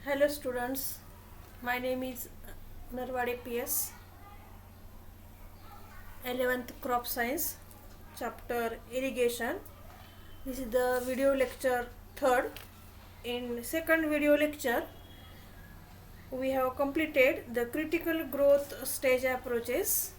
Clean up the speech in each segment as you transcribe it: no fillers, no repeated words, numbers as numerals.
Hello students, my name is Narwade PS, 11th Crop Science, chapter Irrigation. This is the video lecture 3rd. In second video lecture, we have completed the critical growth stage approaches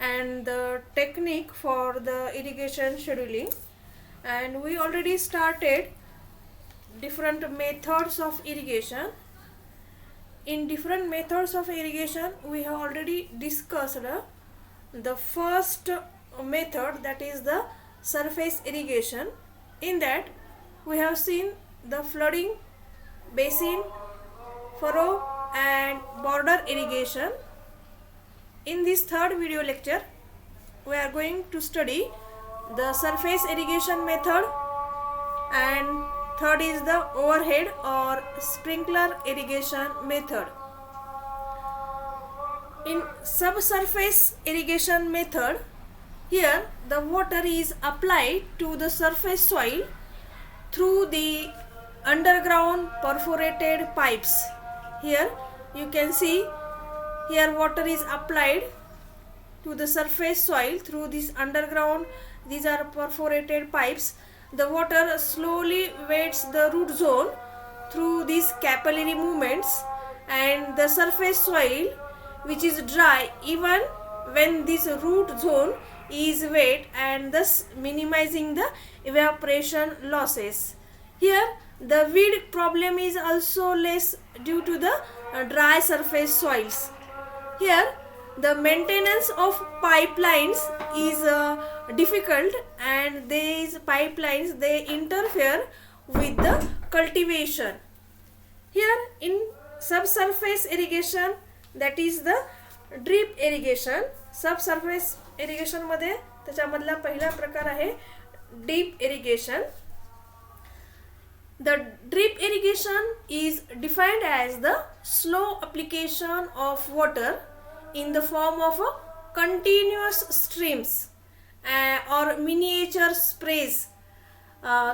and the technique for the irrigation scheduling, and we already started different methods of irrigation. In different methods of irrigation, we have already discussed the first method, that is the surface irrigation. In that, we have seen the flooding, basin, furrow and border irrigation. In this third video lecture, we are going to study the surface irrigation method, and third is the overhead or sprinkler irrigation method. In subsurface irrigation method, here the water is applied to the surface soil through the underground perforated pipes. Here you can see, here water is applied to the surface soil through this underground, these are perforated pipes. The water slowly wets the root zone through these capillary movements, and the surface soil which is dry even when this root zone is wet, and thus minimizing the evaporation losses. Here the weed problem is also less due to the dry surface soils. Here the maintenance of pipelines is difficult, and these pipelines, they interfere with the cultivation. Here in subsurface irrigation, that is the drip irrigation. Subsurface irrigation मध्ये त्याच्यामधला पहिला प्रकार आहे deep irrigation. The drip irrigation is defined as the slow application of water in the form of continuous streams or miniature sprays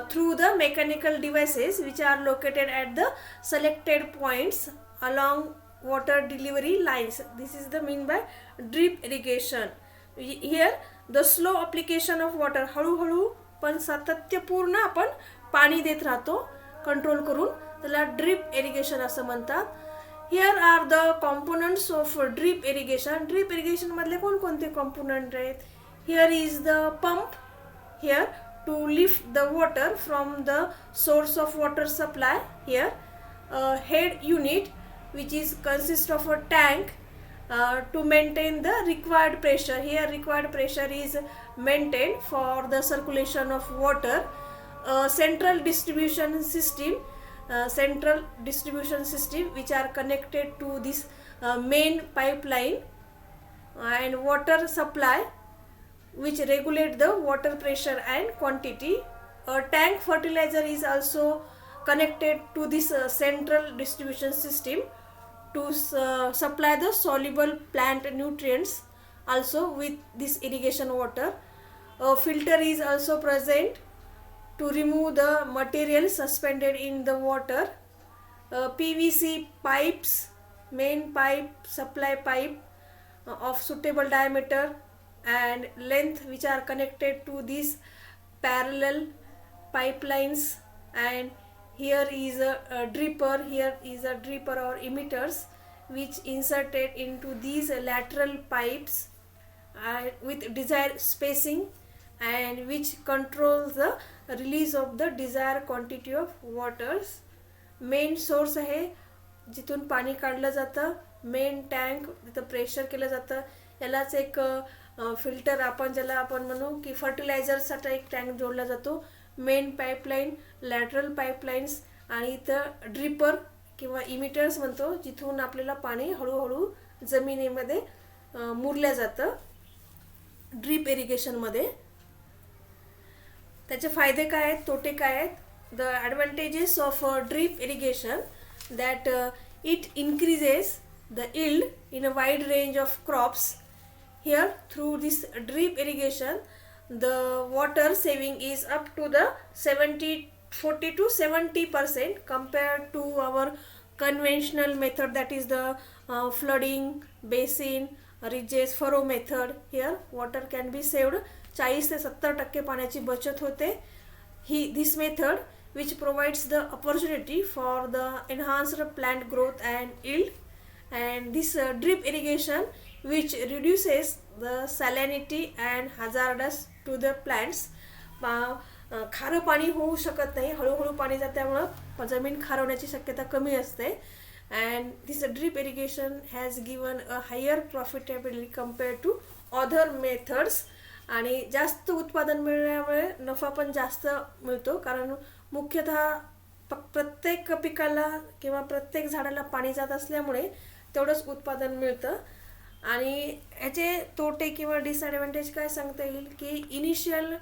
through the mechanical devices which are located at the selected points along water delivery lines. This is the mean by drip irrigation. Here the slow application of water, हळूहळू पण सातत्यपूर्ण आपण पाणी देत राहतो control करून, त्याला drip irrigation असं म्हणतात. Here are the components of drip irrigation. Drip irrigation मधले कोणकोणते कॉम्पोनंट आहेत? Here is the pump, here to lift the water from the source of water supply. Here head unit which is consist of a tank to maintain the required pressure. Here required pressure is maintained for the circulation of water. Central distribution system which are connected to this main pipeline, and water supply which regulate the water pressure and quantity. A tank fertilizer is also connected to this central distribution system to supply the soluble plant nutrients also with this irrigation water. A filter is also present to remove the material suspended in the water. PVC pipes, main pipe, supply pipe of suitable diameter and length which are connected to these parallel pipelines, and here is a dripper. Here is a dripper or emitters which inserted into these lateral pipes with desired spacing, and which controls the release of the desired quantity of waters. Main source आहे जिथून पाणी काढलं जातं, main tank तिथं pressure केलं जातं. यालाच एक फिल्टर आपण ज्याला आपण म्हणू की फर्टिलायझरसाठी एक टँक जोडला जातो. मेन पाईपलाईन, लॅटरल पाईपलाईन्स आणि इथं ड्रिपर किंवा इमिटर्स म्हणतो, जिथून आपल्याला पाणी हळूहळू जमिनीमध्ये मुरलं जातं ड्रीप इरिगेशनमध्ये. त्याचे फायदे काय आहेत, तोटे काय आहेत? The advantages of drip irrigation, that it increases the yield in a wide range of crops. Here through this drip irrigation, the water saving is up to the 40 to 70% compared to our conventional method, that is the flooding, basin, ridges, furrow method. Here water can be saved. 40 ते 70% पाण्याची बचत होते. This method which provides the opportunity for the enhanced plant growth and yield, and this drip irrigation which reduces the salinity and hazardous to the plants. खारं पाणी होऊ शकत नाही, हळूहळू पाणी जात्यामुळं जमीन खारवण्याची शक्यता कमी असते. and this drip irrigation has given a higher profitability compared to other methods. आणि जास्त उत्पादन मिळण्यामुळे नफा पण जास्त मिळतो, कारण मुख्यतः प्रत्येक पिकाला किंवा प्रत्येक झाडाला पाणी जात असल्यामुळे तेवढंच उत्पादन मिळतं. आणि याचे तोटे किंवा डिसएडव्हान्टेज काय सांगता येईल की इनिशियल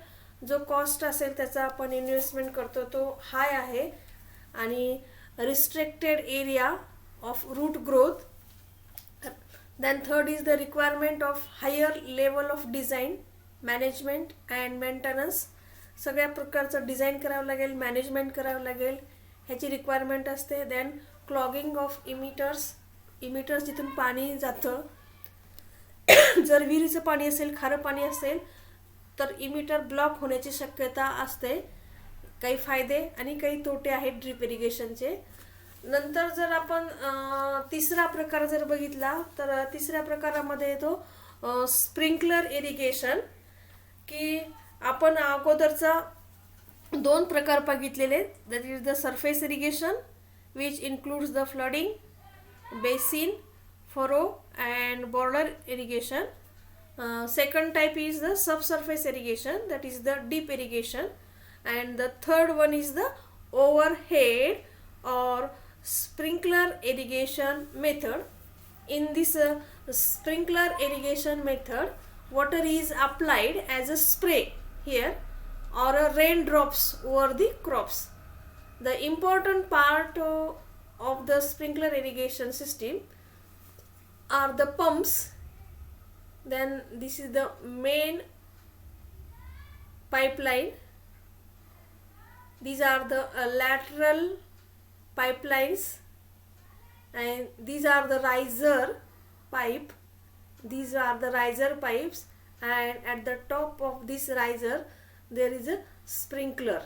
जो कॉस्ट असेल त्याचा आपण इन्व्हेस्टमेंट करतो तो हाय आहे, आणि restricted area of root growth. Then third is the requirement of higher level of design, management and maintenance. सगळ्या प्रकारचं डिझाईन करावं लागेल, मॅनेजमेंट करावं लागेल, ह्याची रिक्वायरमेंट असते. देन क्लॉगिंग ऑफ इमिटर्स जिथून पाणी जातं, जर विहिरीचं पाणी असेल, खारं पाणी असेल तर इमिटर ब्लॉक होण्याची शक्यता असते. काही फायदे आणि काही तोटे आहेत ड्रिप इरिगेशनचे. नंतर जर आपण तिसरा प्रकार जर बघितला तर तिसऱ्या प्रकारामध्ये येतो स्प्रिंकलर इरिगेशन, की आपण अगोदरचा 2 प्रकार बघितलेले. That is the surface irrigation which includes the flooding, basin, furrow and border irrigation. Second type is the subsurface irrigation, that is the deep irrigation, and the third one is the overhead or sprinkler irrigation method. In this sprinkler irrigation method, water is applied as a spray here or a raindrops over the crops. The important part of the sprinkler irrigation system are the pumps. Then this is the main pipeline. These are the lateral pipelines, and these are the riser pipe. These are the riser pipes, and at the top of this riser there is a sprinkler.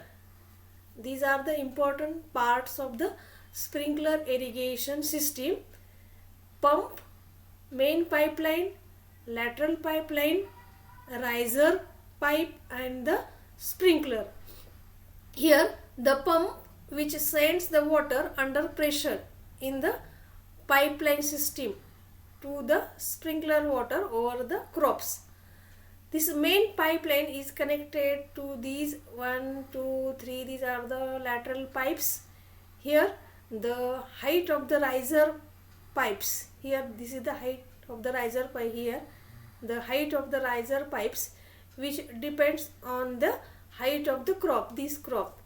These are the important parts of the sprinkler irrigation system: pump, main pipeline, lateral pipeline, riser pipe and the sprinkler. Here the pump which sends the water under pressure in the pipeline system to the sprinkler water over the crops. This main pipeline is connected to these 1, 2, 3, these are the lateral pipes. Here the height of the riser pipes, here this is the height of the riser pipe, here the height of the riser pipes which depends on the height of the crop, this crop.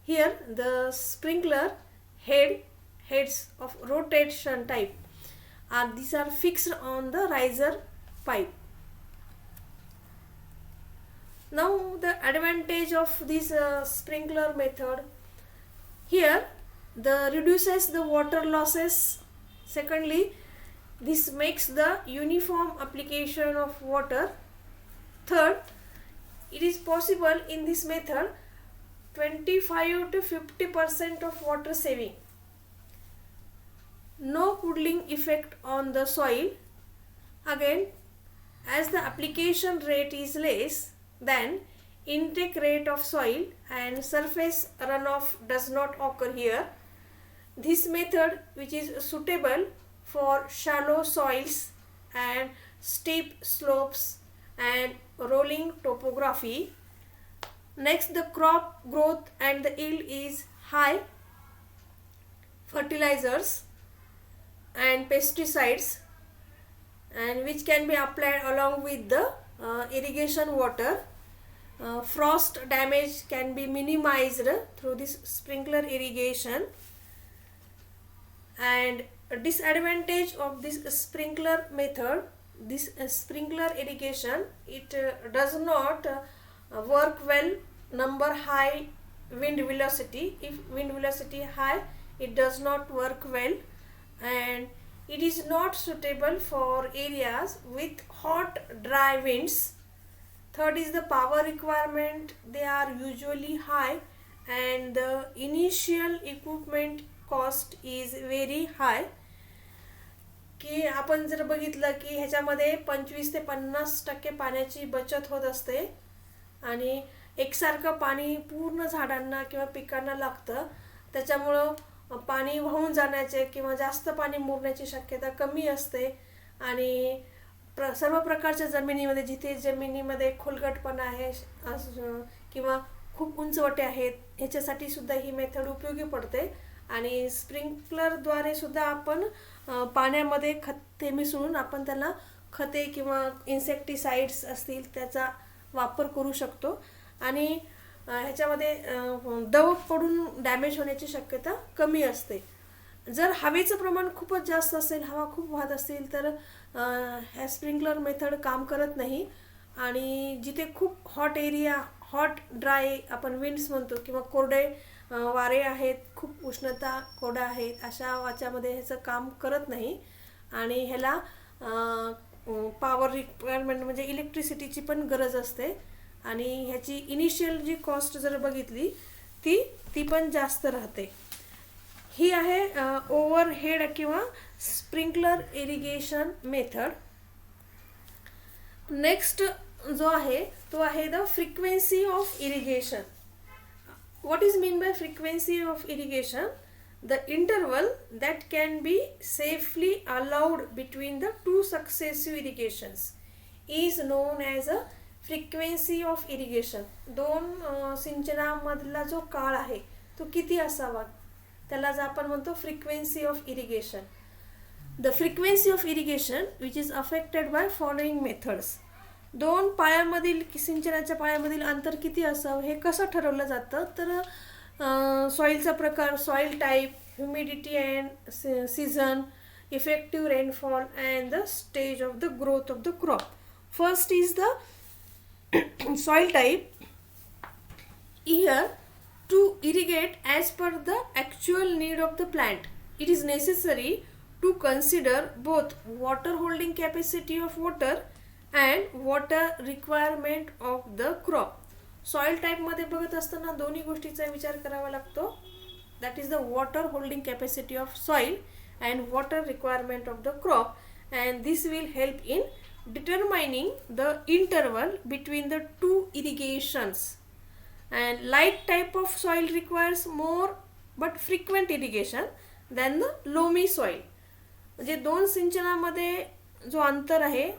Here the sprinkler heads of rotation type, and these are fixed on the riser pipe. Now the advantage of this sprinkler method, here the reduces the water losses. Secondly, this makes the uniform application of water. Third, it is possible in this method 25 to 50% of water saving. No puddling effect on the soil. Again, as the application rate is less than intake rate of soil and surface runoff does not occur here, this method which is suitable for shallow soils and steep slopes and rolling topography. Next, the crop growth and the yield is high. Fertilizers and pesticides, and which can be applied along with the irrigation water. Frost damage can be minimized through this sprinkler irrigation. And a disadvantage of this sprinkler method, this sprinkler irrigation, it does not work well number high wind velocity. If wind velocity high, it does not work well, and it is not suitable for areas with hot dry winds. Third is the power requirement. They are usually high and the initial equipment cost is very high. की आपण जर बघितलं की ह्याच्यामध्ये 25 ते 50% पाण्याची बचत होत असते आणि एकसारखं पाणी पूर्ण झाडांना किंवा पिकांना लागतं. त्याच्यामुळं पाणी वाहून जाण्याचे किंवा जास्त पाणी मुरण्याची शक्यता कमी असते. आणि सर्व प्रकारच्या जमिनीमध्ये, जिथे जमिनीमध्ये खोलगटपणा आहे किंवा खूप उंचवटे आहेत, ह्याच्यासाठी सुद्धा ही मेथड उपयोगी पडते. आणि स्प्रिंकलरद्वारे सुद्धा आपण पाण्यामध्ये खते मिसळून आपण त्याला खते किंवा इन्सेक्टिसाइड्स असतील त्याचा वापर करू शकतो. आणि ह्याच्यामध्ये दव पडून डॅमेज होण्याची शक्यता कमी असते. जर हवेचं प्रमाण खूपच जास्त असेल, हवा खूप वाहत असेल, तर ह्या स्प्रिंकलर मेथड काम करत नाही. आणि जिथे खूप हॉट एरिया, हॉट ड्राय आपण विंड्स म्हणतो किंवा कोरडे वारे आहेत, खूप उष्णता कोरडा आहेत, अशा वाच्यामध्ये ह्याचं काम करत नाही. आणि ह्याला पॉवर रिक्वायरमेंट म्हणजे इलेक्ट्रिसिटीची पण गरज असते. आणि ह्याची इनिशियल जी कॉस्ट जर बघितली ती पण जास्त राहते. ही आहे ओव्हरहेड किंवा स्प्रिंकलर इरिगेशन मेथड. नेक्स्ट जो आहे तो आहे the frequency of irrigation. What is mean by frequency of irrigation? The interval that can be safely allowed between the two successive irrigations is known as a frequency of irrigation. दोन सिंचनामधला जो काळ आहे तो किती असावा त्यालाच आपण म्हणतो frequency of irrigation. The frequency of irrigation which is affected by following methods. दोन पाळ्यामधील सिंचनाच्या पाळ्यामधील अंतर किती असावं हे कसं ठरवलं जातं, तर सॉईलचा प्रकार, soil type, humidity and season, effective rainfall and the stage of the growth of the crop. First is the soil type. Here to irrigate as per the actual need of the plant, it is necessary to consider both water holding capacity of water and water requirement of the crop. Soil type मध्ये बघत असताना दोन्ही गोष्टीचा विचार करावा लागतो. That is the water holding capacity of soil and water requirement of the crop, and this will help in determining the interval between the two irrigations. And light type of soil requires more but frequent irrigation than the loamy soil. म्हणजे दोन सिंचनामध्ये जो अंतर आहे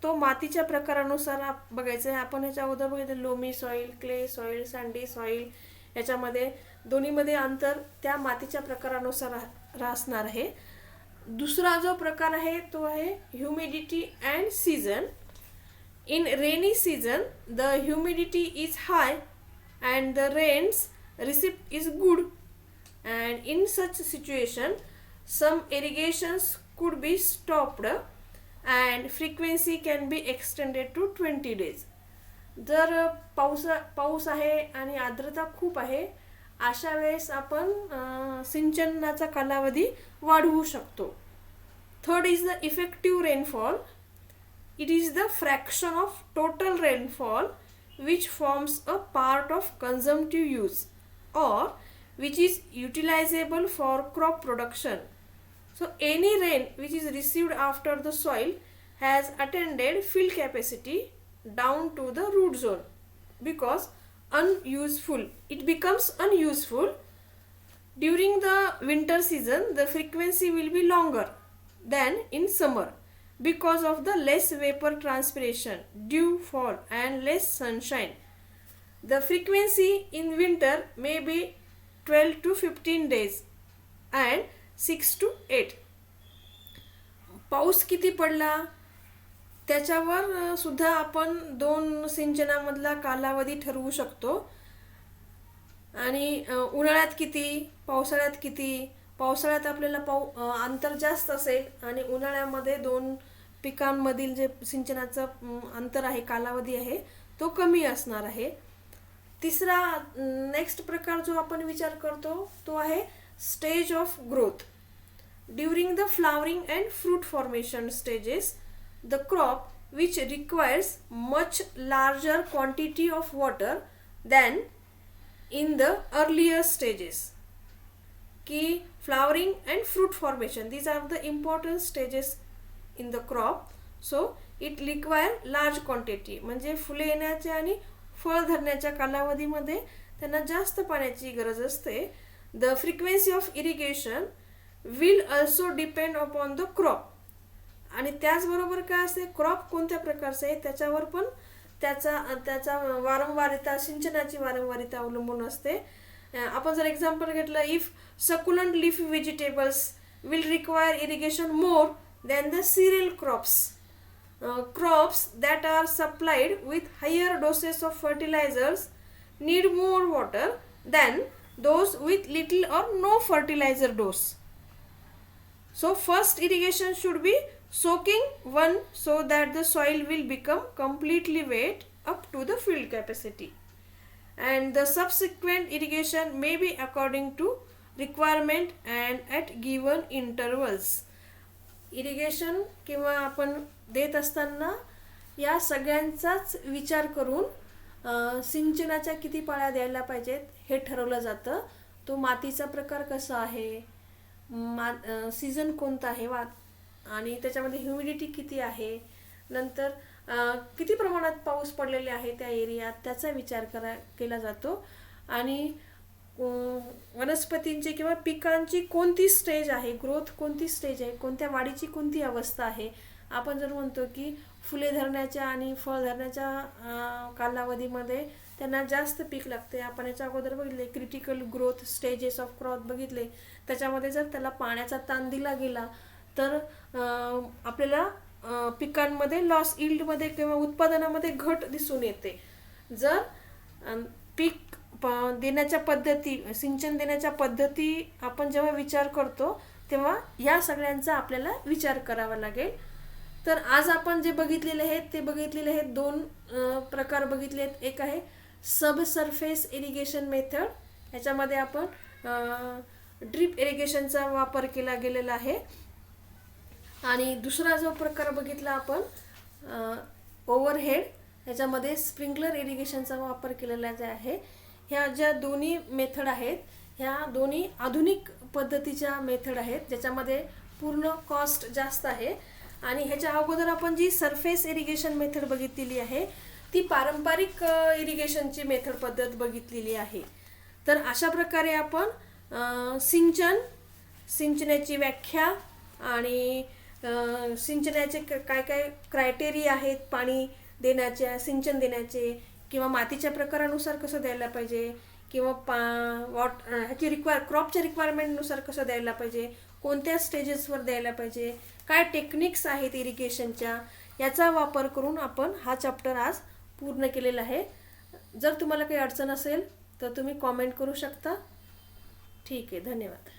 तो मातीच्या प्रकारानुसार बघायचं आहे. आपण ह्याच्या अगोदर बघितलं loamy soil, clay soil, sandy soil, याच्यामध्ये दोन्हीमध्ये अंतर त्या मातीच्या प्रकारानुसार असणार आहे. दुसरा जो प्रकार आहे तो आहे humidity and season. In rainy season the humidity is hi and the rains receipt is good, and in such situation some irrigations could be stopped and frequency can be extended to 20 days. जर पाऊस आहे आणि आर्द्रता खूप आहे अशा वेळेस आपण सिंचनाचा कालावधी वाढवू शकतो. Third is the effective rainfall. It is the fraction of total rainfall which forms a part of consumptive use or which is utilizable for crop production. So any rain which is received after the soil has attained fill capacity down to the root zone because unuseful. It becomes unuseful. During the winter season the frequency will be longer than in summer because of the less vapor transpiration, dew fall and less sunshine. The frequency in winter may be 12 to 15 days and 6 to 8. पाऊस किती पडला त्याच्यावर सुद्धा आपण दोन सिंचनामधला कालावधी ठरवू शकतो. आणि उन्हाळ्यात किती, पावसाळ्यात किती. पावसाळ्यात आपल्याला अंतर जास्त असेल आणि उन्हाळ्यामध्ये दोन पिकांमधील जे सिंचनाचं अंतर आहे, कालावधी आहे, तो कमी असणार आहे. तिसरा नेक्स्ट प्रकार जो आपण विचार करतो तो आहे stage of growth. During the flowering and fruit formation stages, the crop which requires much larger quantity of water than in the earlier stages. Key flowering and fruit formation, these are the important stages in the crop. So it require large quantity, म्हणजे फुले येण्याच्या आणि फळ धरण्याच्या कालावधीमध्ये त्यांना जास्त पाण्याची गरज असते. The frequency of irrigation will also depend upon the crop. आणि त्याचबरोबर काय असते, क्रॉप कोणत्या प्रकारचा आहे त्याच्यावर पण त्याचा वारंवारिता, सिंचनाची वारंवारिता अवलंबून असते. आपण जर एक्झाम्पल घेतलं, if succulent leaf vegetables will require irrigation more than the cereal crops. Crops that are supplied with higher doses of fertilizers need more water than those with little or no fertilizer dose. So first irrigation should be soaking one, so that the soil will become completely wet up to the field capacity, and the subsequent irrigation may be according to requirement and at given intervals. Irrigation किंवा आपण देत असताना या सगळ्यांचाच विचार करून सिंचनाच्या किती पाळ्या द्यायला पाहिजेत हे ठरवलं जातं. तो मातीचा प्रकार कसा आहे, सीझन कोणता आहे, आणि त्याच्यामध्ये ह्युमिडिटी किती आहे, नंतर किती प्रमाणात पाऊस पडलेले आहे त्या एरियात, त्याचा विचार केला जातो. आणि वनस्पतींची किंवा पिकांची कोणती स्टेज आहे, ग्रोथ कोणती स्टेज आहे, कोणत्या वाढीची कोणती अवस्था आहे. आपण जर म्हणतो की फुले धरण्याच्या आणि फळ धरण्याच्या कालावधीमध्ये त्यांना जास्त पीक लागते. आपण याच्या अगोदर बघितले critical growth stages of crop बघितले. त्याच्यामध्ये जर त्याला पाण्याचा ताण दिला गेला तर आपल्याला पिकांमध्ये लॉस, यील्डमध्ये किंवा उत्पादनामध्ये घट दिसून येते. जर पीक देण्याच्या पद्धती, सिंचन देण्याच्या पद्धती आपण जेव्हा विचार करतो तेव्हा या सगळ्यांचा आपल्याला विचार करावा लागेल. तर आज आपण जे बघितलेले आहेत ते बघितलेले आहेत, दोन प्रकार बघितले आहेत. एक आहे सब सरफेस इरिगेशन मेथड, ह्याच्यामध्ये आपण ड्रिप इरिगेशनचा वापर केला गेलेला आहे. आणि दुसरा जो प्रकार बघितला आपण ओव्हरहेड, ह्याच्यामध्ये स्प्रिंकलर इरिगेशनचा वापर केलेला आहे. ह्या ज्या दोन्ही मेथड आहेत ह्या दोन्ही आधुनिक पद्धतीच्या मेथड आहेत, ज्याच्यामध्ये पूर्ण कॉस्ट जास्त आहे. आणि ह्याच्या अगोदर आपण जी सरफेस इरिगेशन मेथड बघितलेली आहे ती पारंपरिक इरिगेशनची मेथड पद्धत बघितलेली आहे. तर अशा प्रकारे आपण सिंचनाची व्याख्या आणि सिंचनाचे काय काय क्रायटेरिया आहेत, पाणी देण्याच्या, सिंचन देण्याचे, किंवा मातीच्या प्रकारानुसार कसं द्यायला पाहिजे, किंवा ह्याची क्रॉपच्या रिक्वायरमेंटनुसार कसं द्यायला पाहिजे, कोणत्या स्टेजेसवर द्यायला पाहिजे, काय टेक्निक्स आहेत इरिगेशनच्या, याचा वापर करून आपण हा चॅप्टर आज पूर्ण केलेला आहे. जर तुम्हाला काही अडचण असेल तर तुम्ही कॉमेंट करू शकता. ठीक आहे, धन्यवाद.